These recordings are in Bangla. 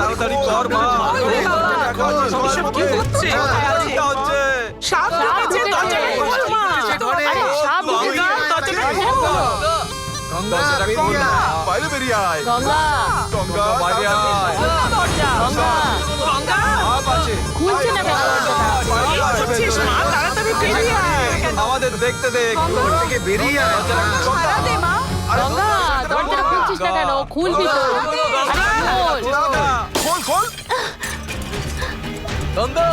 তাড়াতাড়ি কর মা। এসব কি হচ্ছে? সাপ ঢুকেছে, দরজাটা খোল মা। আরে সাপ ঢুকেছে, দরজাটা খোল। দরজাটা খোল না। বাইরে বেরিয়ে আয়। গঙ্গা গঙ্গা বাইরে আয়। গঙ্গা গঙ্গা, সাপ আছে। খুলছে না কেন দরজাটা? কি করছিস মা? তাড়াতাড়ি বেরিয়ে আয়। আমাদের দেখতে দে। ঘর থেকে বেরিয়ে আয়। ছাড়া দে মা। গঙ্গা দরজাটা খুলছিস না কেন? খুলবি তো। আরে খোল। খোল খোল। গঙ্গা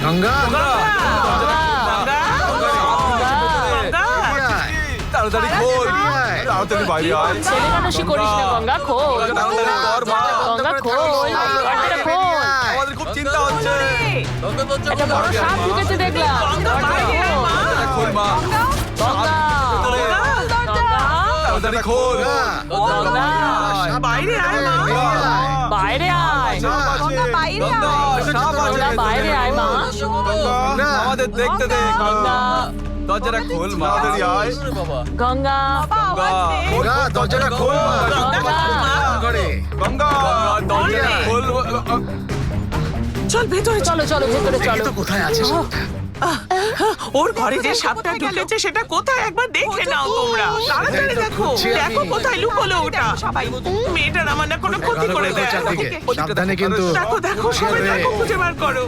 গঙ্গা তাড়াতাড়ি খোল। তাড়াতাড়ি বাইরে আয়। ছেলে মানুষই করিস না গঙ্গা, খোল। তাড়াতাড়ি কর মা। গঙ্গা খোল, দরজাটা খোল। আমাদের খুব চিন্তা হচ্ছে। গঙ্গা দরজা একটা বড় সাপ ঢুকেছে দেখলাম। দরজাটা খোল। তাড়াতাড়ি খোল মা। গঙ্গা গঙ্গা তাড়াতাড়ি খোল। গঙ্গা বাইরে আয় মা। বাইরে আয়। সাপ আছে। সাপ আছে। গঙ্গা বাইরে আয় মা। গঙ্গা, আমাদের দেখতে দে। গঙ্গা দরজাটা খোল মা। তাড়াতাড়ি আয়। বাবা গঙ্গা গঙ্গা গঙ্গা দরজাটা খোল মা। গঙ্গা করে গঙ্গা দরজাটা খোল। চল ভেতরে চল। চলো চলো ভেতরে দেখি চলো। তো কোথায় আছে ওর ঘরে যে সাপটা ঢুকেছে সেটা কোথায় একবার দেখে নাও তোমরা। তাড়াতাড়ি এই তো দেখো, খুঁজছি আমি। দেখো কোথায় লুকোলো ওটা। মেয়েটার আমার না কোনো ক্ষতি করে দেয়। সাবধানে কিন্তু দেখো দেখো, সবাই খুঁজে দেখো, খুঁজে বার করো।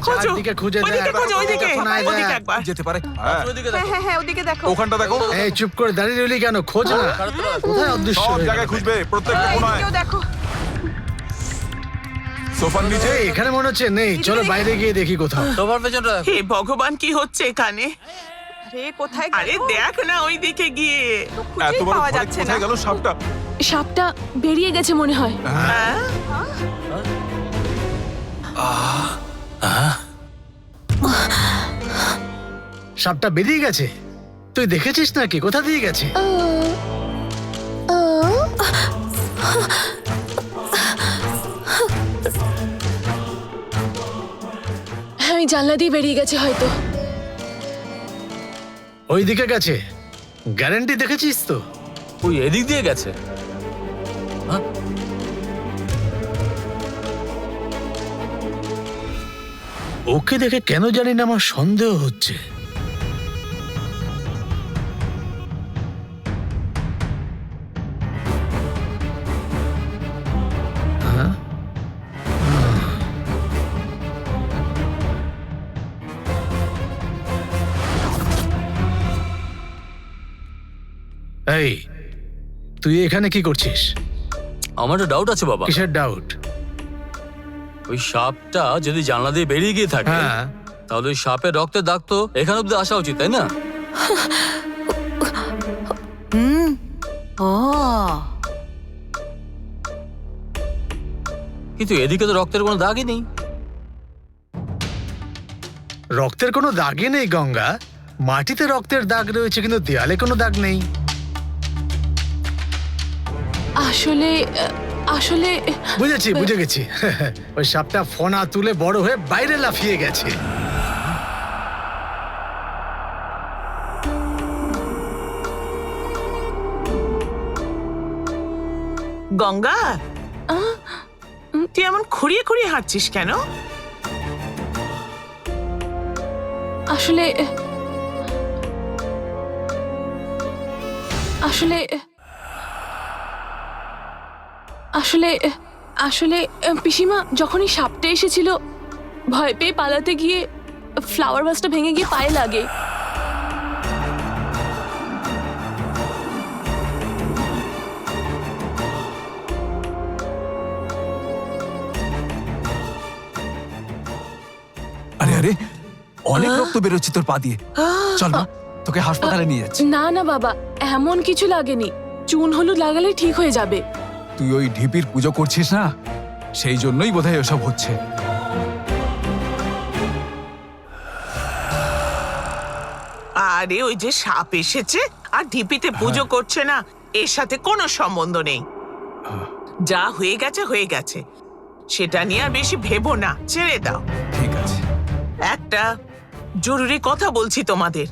খোঁজো, চারদিকে খুঁজে দেখ, ওইদিকে খোঁজো, ওইদিকে, কখন আয় দেখ। ওইদিকে একবার। যেতে পারে। হ্যাঁ ওদিকে দেখো হ্যাঁ ওদিকে দেখো। ওখানটা দেখো। এই চুপ করে দাঁড়িয়ে রইলি কেন? খোঁজ না কোথায় অদৃশ্য সব হয়ে গেল? জায়গায় খুঁজবে, প্রত্যেকটা কোণায়। কেউ দেখো। সোফার নিচে। এই, এখানে মনে হচ্ছে নেই, চলো বাইরে গিয়ে দেখি কোথাও। তোমার পেছনটা দেখো। হে ভগবান, কি হচ্ছে এখানে? আরে কোথায় আরে গেল? দেখ না ওইদিকে গিয়ে। এত খুঁজেই বড় পাওয়া ঘরে যাচ্ছে না। কোথায় গেল সাপটা? সাপটা বেরিয়ে গেছে মনে হয়। হ্যাঁ? সাপটা বেরিয়ে গেছে? তুই দেখেছিস নাকি? কোথা দিয়ে গেছে? হ্যাঁ ওই জানলা দিয়ে বেরিয়ে গেছে হয়তো। ওই দিকে গেছে? গ্যারান্টি দেখেছিস তো? ওই এদিক দিয়ে গেছে। হ্যাঁ? ওকে দেখে কেন জানি না আমার সন্দেহ হচ্ছে। হ্যাঁ? এই, তুই এখানে কি করছিস? আমার একটা ডাউট আছে বাবা। কিসের ডাউট? ওই সাপটা যদি জানলা দিয়ে বেরিয়ে গিয়ে থাকে হ্যাঁ, তাহলে ওই সাপের রক্তের দাগ তো এখানে অব্দি আসা উচিত, তাই না? কিন্তু এদিকে তো রক্তের কোনো দাগই নেই। রক্তের কোনো দাগই নেই গঙ্গা। মাটিতে রক্তের দাগ রয়েছে কিন্তু দেয়ালে কোনো দাগ নেই। আসলে আসলে বুঝেছি, বুঝে গেছি। ওই সাপটা ফনা তুলে বড় হয়ে বাইরে লাফিয়ে গেছে। গঙ্গা, তুই এমন খুঁড়িয়ে খুঁড়িয়ে হাঁটছিস কেন? আসলে আসলে আসলে আসলে পিসিমা যখনই সাপটা এসেছিল ভয় পেয়ে পালাতে গিয়ে ফ্লাওয়ার ভাসটা ভেঙে গিয়ে পায়ে লাগে। আরে আরে, অনেক রক্ত বেরোচ্ছে তোর পা দিয়ে। চল না, তোকে হাসপাতালে নিয়ে যাচ্ছি। না না বাবা, এমন কিছু লাগেনি। চুন হলুদ লাগালে ঠিক হয়ে যাবে। তুই ওই ঢিপির পুজো করছিস না, সেই জন্যই বোধহয় এসব হচ্ছে। আরে ওই যে সাপ এসেছে আর ঢিপিতে পুজো করছে না, এর সাথে কোনো সম্বন্ধ নেই। যা হয়ে গেছে হয়ে গেছে, সেটা নিয়ে আর বেশি ভেবো না, ছেড়ে দাও। ঠিক আছে। একটা জরুরি কথা বলছি তোমাদের।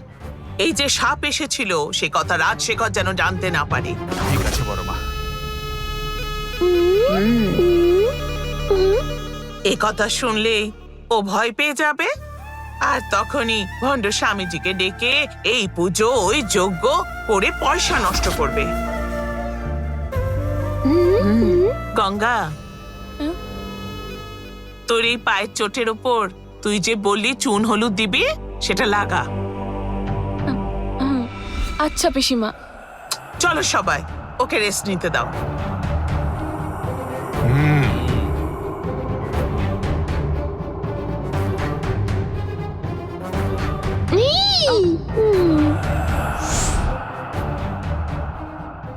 এই যে সাপ এসেছিল সে কথা রাজশেখর যেন জানতে না পারে। ঠিক আছে বড় মা। এ কথা শুনলে ও ভয় পেয়ে যাবে, আর তখনই ভণ্ড স্বামীজিকে ডেকে এই পুজো ওই যজ্ঞ করে পয়সা নষ্ট করবে। গঙ্গা, তোর এই পায়ের চোটের ওপর তুই যে বললি চুন হলুদ দিবি, সেটা লাগা। আচ্ছা পিসিমা। চলো সবাই, ওকে রেস্ট নিতে দাও।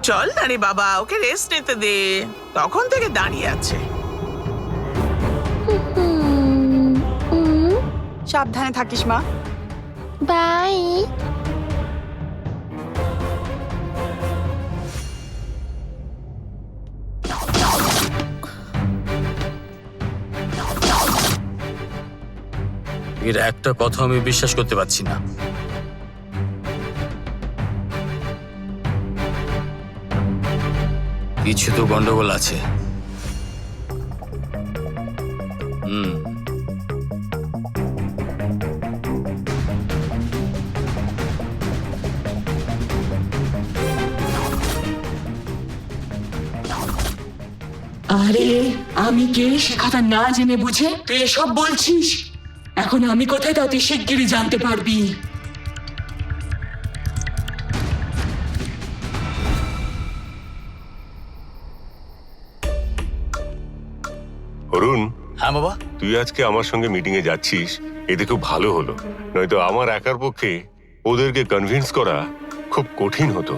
চল না রে বাবা, ওকে রেস্ট নিতে দে, তখন থেকে দাঁড়িয়ে আছে। সাবধানে থাকিস মা। বাই। এর একটা কথা আমি বিশ্বাস করতে পারছি না। কিছু তো গন্ডগোল আছে। আরে আমি কে সে কথা না জেনে বুঝে তুই এসব বলছিস? এখন আমি কোথায় তা তুই শিগগিরই জানতে পারবি। অরুণ, হ্যাঁ বাবা। তুই আজকে আমার সঙ্গে মিটিং এ যাচ্ছিস, এতে খুব ভালো হলো। নয়তো আমার একার পক্ষে ওদেরকে কনভিন্স করা খুব কঠিন হতো।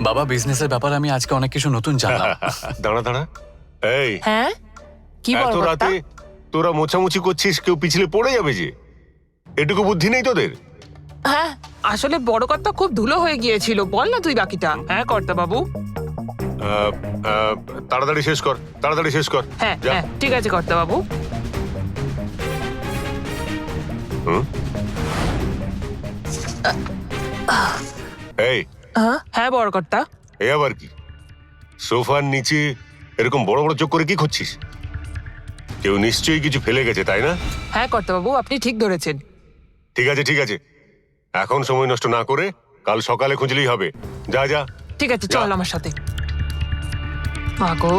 বাবা, বিজনেসের ব্যাপারে আমি আজকে অনেক কিছু নতুন জানলাম। দাঁড়া দাঁড়া, এই হ্যাঁ কি এত বল রাতে তোরা মোছামুছি করছিস, কেউ পিছলে পড়ে যাবে যে। এটুকু বুদ্ধি নেই তোদের? হ্যাঁ আসলে বড় কর্তা খুব ধুলো হয়ে গিয়েছিল, বল না তুই বাকিটা। হ্যাঁ কর্তা বাবু। তাড়াতাড়ি শেষ কর, তাড়াতাড়ি শেষ কর। হ্যাঁ যা। হ্যাঁ ঠিক আছে কর্তা বাবু। হুম? এই, হ্যাঁ বড় কর্তা। এ আবার কি? সোফার নিচে এরকম বড় বড় চোখ করে কি করছিস? কেউ নিশ্চয়ই কিছু ফেলে গেছে, তাই না? হ্যাঁ কর্তা বাবু, আপনি ঠিক ধরেছেন। ঠিক আছে ঠিক আছে, এখন সময় নষ্ট না করে কাল সকালে খুঁজলেই হবে। যা যা। ঠিক আছে চল আমার সাথে। মাগো